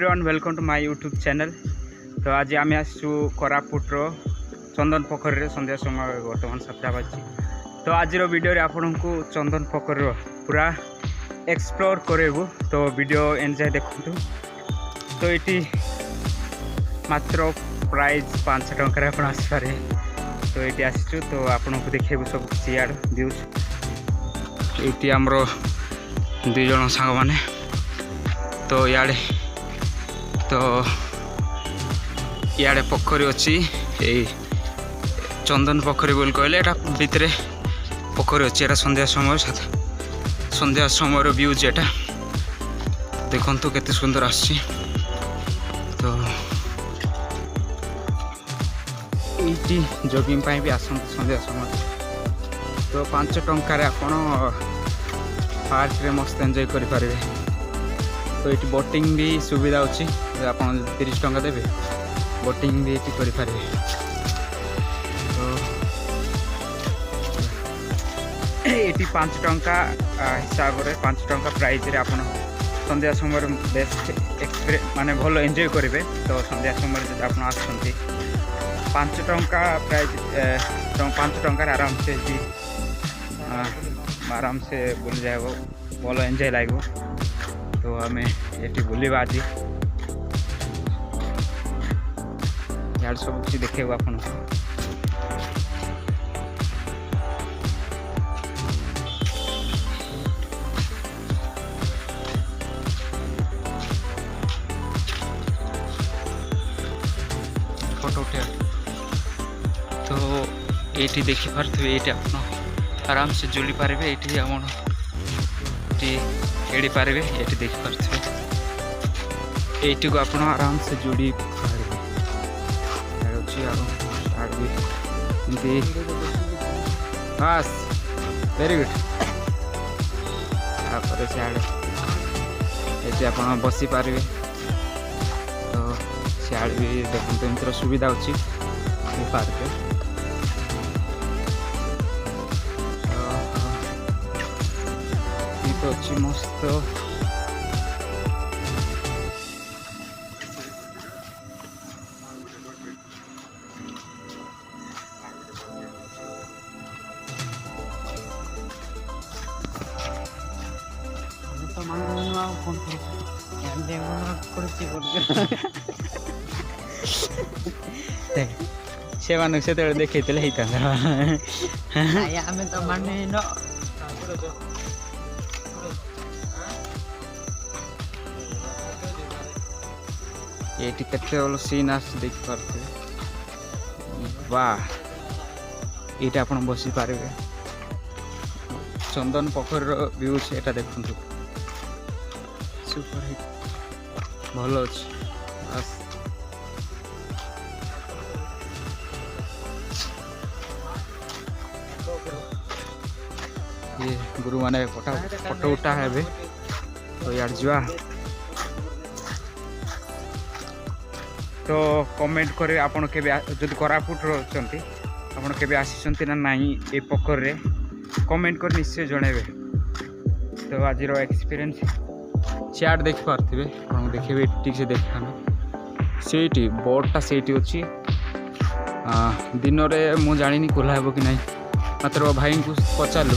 Everyone welcome to my YouTube channel. तो आज आम आसु कोरापुटर चंदन पोखरी संध्या समय बर्तमान 7टा बाजी। तो आज वीडियो आपन को चंदन पोखरी पूरा एक्सप्लोर करेबू। तो वीडियो एंजॉय देखु। तो ये मात्र प्राइस 5 टंकार आप आसपारे। तो ये आसचु तो आपन को देखेबू सब सियाड़ व्यूज। ये आमर 2 जन सांग माने तो याड़े तो याड़े पोखरी अच्छी चंदन पोखरी बोल कहले एटा भितरे पोखरी अच्छी। एटा संध्या समय व्यूज एटा देखंतु केते सुंदर आछि। तो एटी जॉगिंग पाई भी आसंत संध्या समय। तो 5 टंकार आपण पार्क रे मस्त एंजॉय करि पारिबे। तो ये बोटिंग भी सुविधा अच्छी। आप 30 टंका देवे बोटिंग भी ये करें। तो ये 5 टंका हिसाब से 5 टंका प्राइस रे आप संध्या समय बेस्ट एक्सपीरियंस माने भल एंजॉय करेंगे। तो संध्या समय जब आप आसुँच 5 टंका प्राइस 5 टंकार आराम से बुली जाए भल एंजॉय लगे। तो आम ये बुलवा आज यार सब किसी देखे आप फोटो उठे। तो ये देखी पारे ये आप आराम से जुली पारे। ये एड़ी पारे ये देखी पारे। ये को आप आराम से जोड़ी पारे। बस वेरी गुड। सियाड़े आप बसी पारे। तो सियाड़े भी देखते एमती सुविधा अच्छी पार्क। तो अच्छी मस्त से मानक से देखे ये केते वाला सीन आस देख पारे। वाह ये आप बसी पारे। चंदन पोखर व्यूज एटा देखु सुपर हिट भल अच्छी। बस ये गुरु माने फोटो उठा है। तो यार जुआ तो कमेंट करे आपन के जदि कोरापुट रहते आपन के आसी ना नहीं ये पोखर रे कमेंट कर निश्चय जनइबे। तो आज एक्सपीरियंस सियाड़ देख पारे आप देखिए ठीक से देखा से बोर्डटा से अच्छी। दिन में मुझे जानी खोला हे कि ना मात्र भाई को पचारू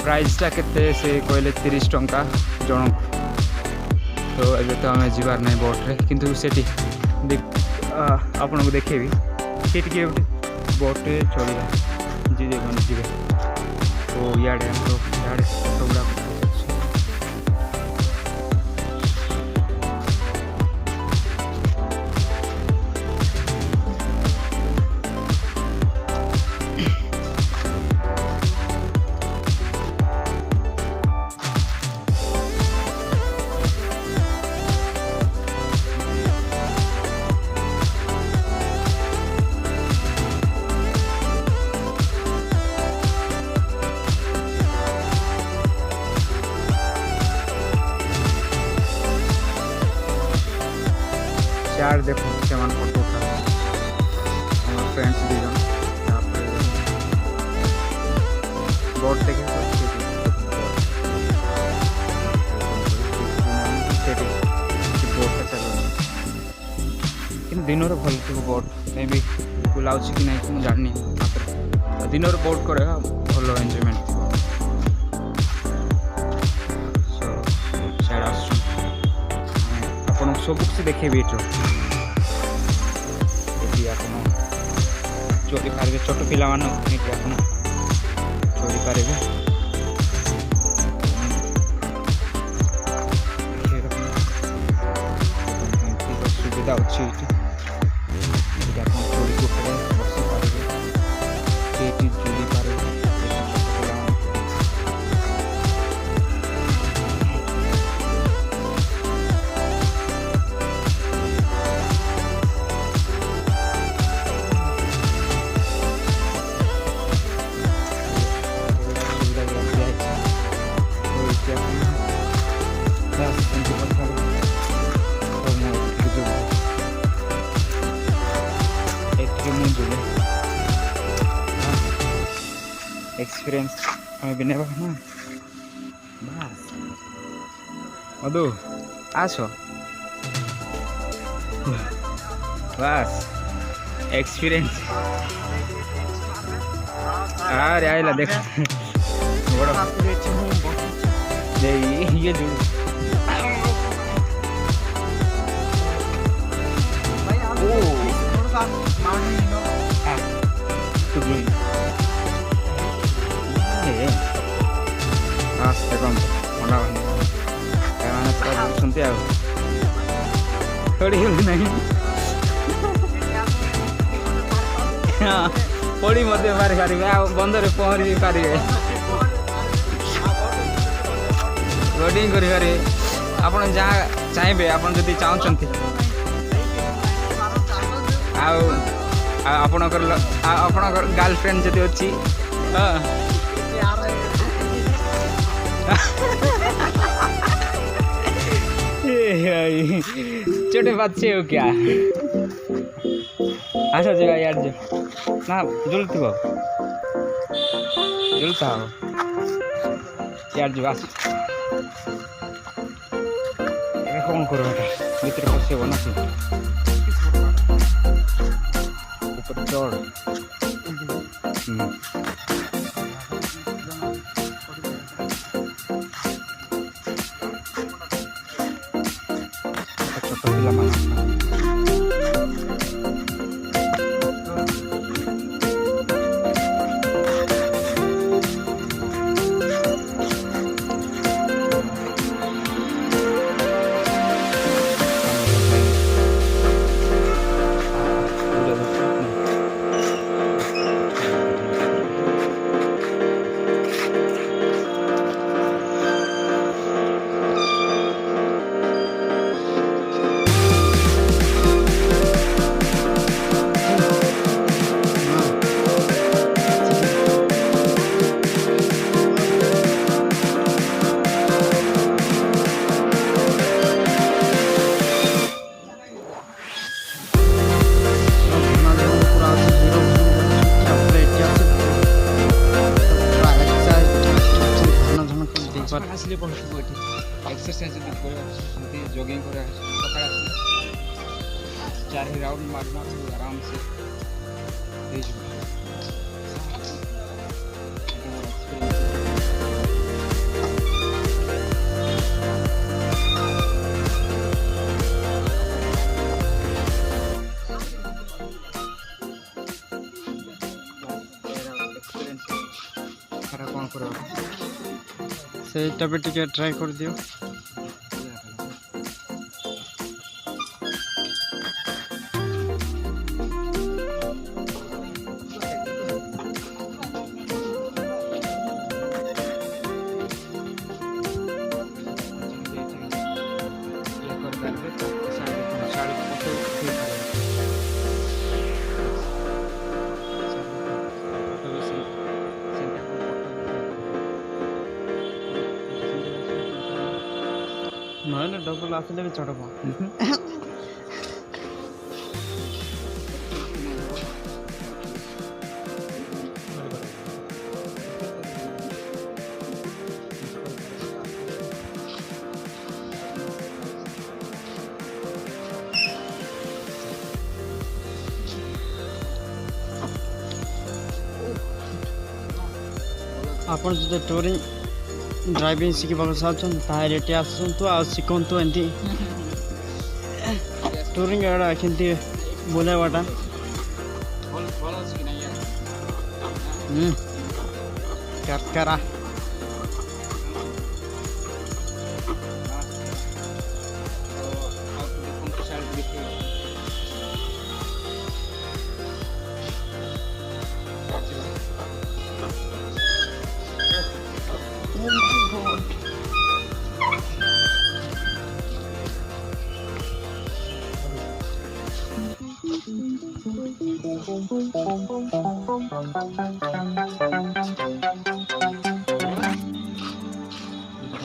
प्राइसटा केते से कहले 30 टंका जन। तो ये तो आम जीवार ना बोट्रे किंतु से आपन को देखेबी से बोटे चलिए जी जी। तो इे फोटोग्राफ यार देखो से फोटो उठा फ्रेंड्स 2 जन बोर्ड देखे बोर्ड चलो। दिन भल थी बोट मे बी बुलाऊ कि ना मुझे जानी दिन बोट कर भल एंजयमेंट थी आप सब किसी देखेबी चोरी पारे छोट पिला चोरी पारे सुविधा अच्छी चोरी बस पारे झुली पारे एक्सपीरियंस हमें भी नहीं ना बस मधु आसो बस एक्सपीरियंस अरे आइला देख बड़ा ये जो थोड़ी नहीं पड़ी मध्य मारी पारे बंदर पहरी भी पारे बोटिंग करें आप जहाँ चाहिए आप चाहते आपणकर गर्लफ्रेंड जदि अच्छी छोटे बच्चे हो क्या आसा जगह यार जो ना जुलती जुलता हो यार जो आस कौन करो भीतर पशे ना ऊपर चढ़ छोट पिला आसले पहुँचबू ये एक्सरसाइज जॉगिंग कर सका 4 राउंड मारना आराम से कौन कर सेटा भी टिके ट्राई कर दियो ना डबल आसले भी चढ़ब आपण जो टूरिंग ड्राइविंग शिखा चाहते आसतु आ शिखु एमती टूरिंग गाड़ा केमती बुलावाटा करकरा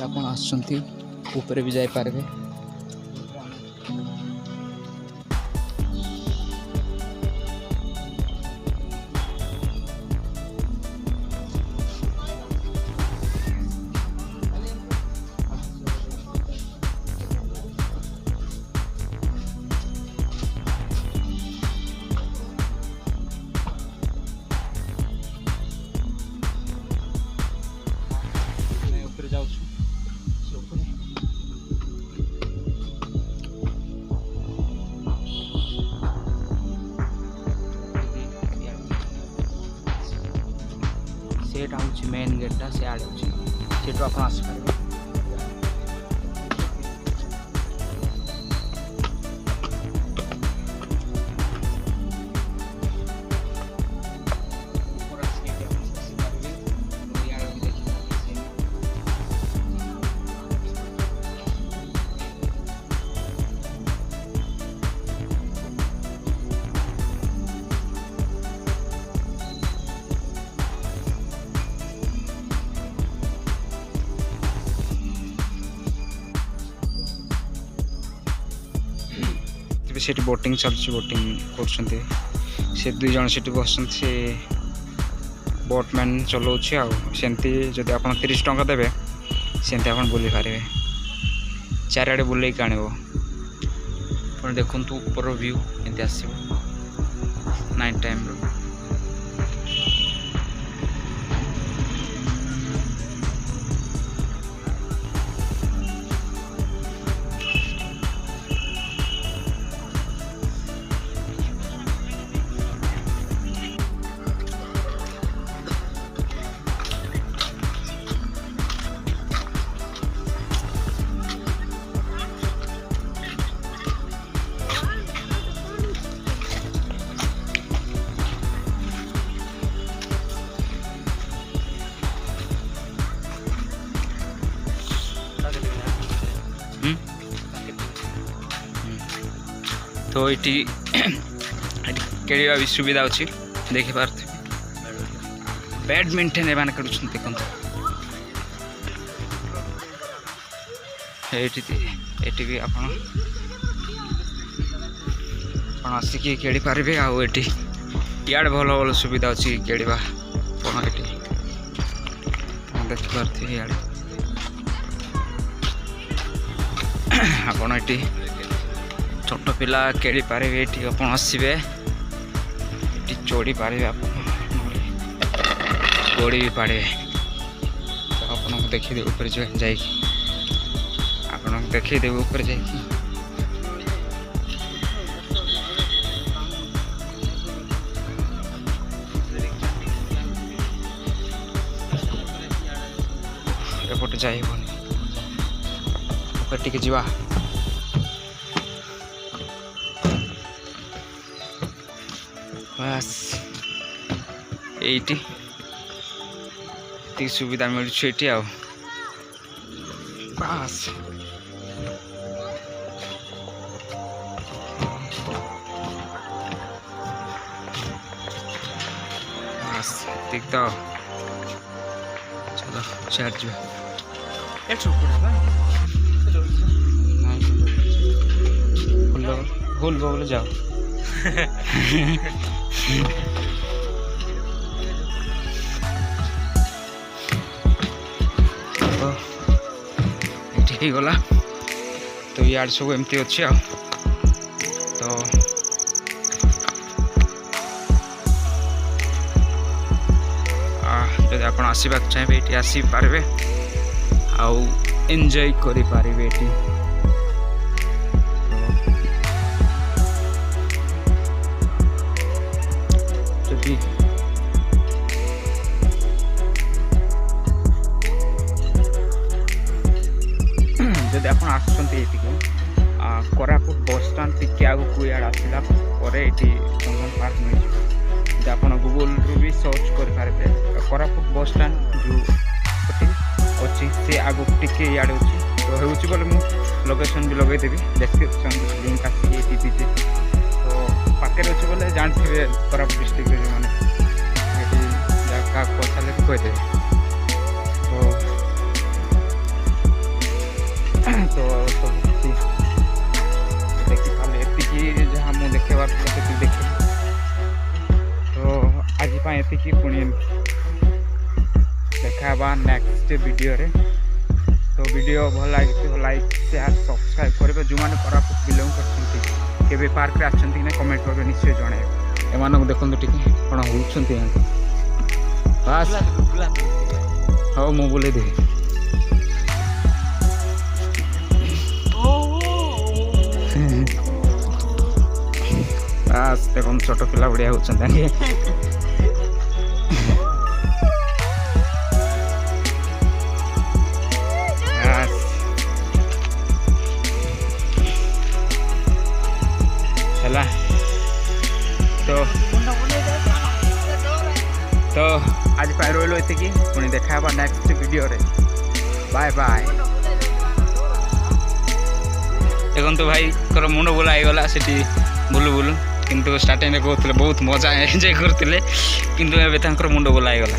ଆପଣ ଆସୁଛନ୍ତି ଉପରେ ବି ଯାଇପାରିବେ। ଉପରେ ଯାଉଛୁ सेटा हूँ मेन गेटा सियाड़े सेठू आप आसपारे सेठी बोटिंग चलुची बोटिंग कर से दुई जन से बस बोटमैन चलाऊँच आमती जदि आप 30 टंका देवे सेमती आप बुली पारे चारिड़े बुले आण देखु ऊपर व्यू एमती आसो नाइट टाइम तो ये खेलवा भी सुविधा अच्छी देखिपार बैडमिंटन एमान कर देखो ये भी आप आसिक खेली पारे आठ इे भल भल सुविधा अच्छी खेलवा देखिपारे इे आपड़ ये छोट पिला खेली पारे ये आप आसवे चढ़ी पारे आप गोड़ी भी पारे तो आपको देखीदे ऊपर जा देखीदे ऊपर जा एपटे जाइए ऊपर टिके जीवा बस ये सुविधा मिलूँ ये आ बस बस देख तो चलो चार्ज भूल बोले जाओ ठीक गला तो यार सब एमती अच्छे तो जदि आपण आसबाक चाहिए ये आसीपारे आउ एंजॉय करें ये जदि जदि आप कोरापुट बस स्टाण्ड टी आगे इे आसला ये चंदन पार्क मिल जब आप गूगल भी सर्च करेंगे कोरापुट बस स्टाण्ड जो अच्छी से आगे टिके इे अच्छी तो हो बोले मुझे लोकेशन भी लगेदेवी डिस्क्रिप्शन लिंक आसी दीजिए तो पाखे अच्छे बोले जानते कोरापुट डिस्ट्रिक्ट जो मैंने क्या पचारे भी कहीदेवी तो सब किसी देखी पाले ये जहाँ मुझे देखेबार देखे तो आज ये पुणी देखा नेक्स्ट वीडियो रे तो वीडियो भल लगे लाइक शेयर सब्सक्राइब करेंगे जो मैंने कोरापुट बिलोंग कर पार्क रे आछंती ना कमेंट करेंगे निश्चय जणाइबे एमानक देखंतु टिके कोन होउछंती बस हाँ मु बोले दे बस देखो छोट पिला बढ़िया होउछंती तो आज पाई रही ये पुणी देखा नेक्स्ट वीडियो रे बाय बाय देखो भाई कर मुंड बुलाईगला से बुलू बुलू किंतु स्टार्टिंग में कहते बहुत मजा एंजॉय करते किंतु मुंड बुलाईगला।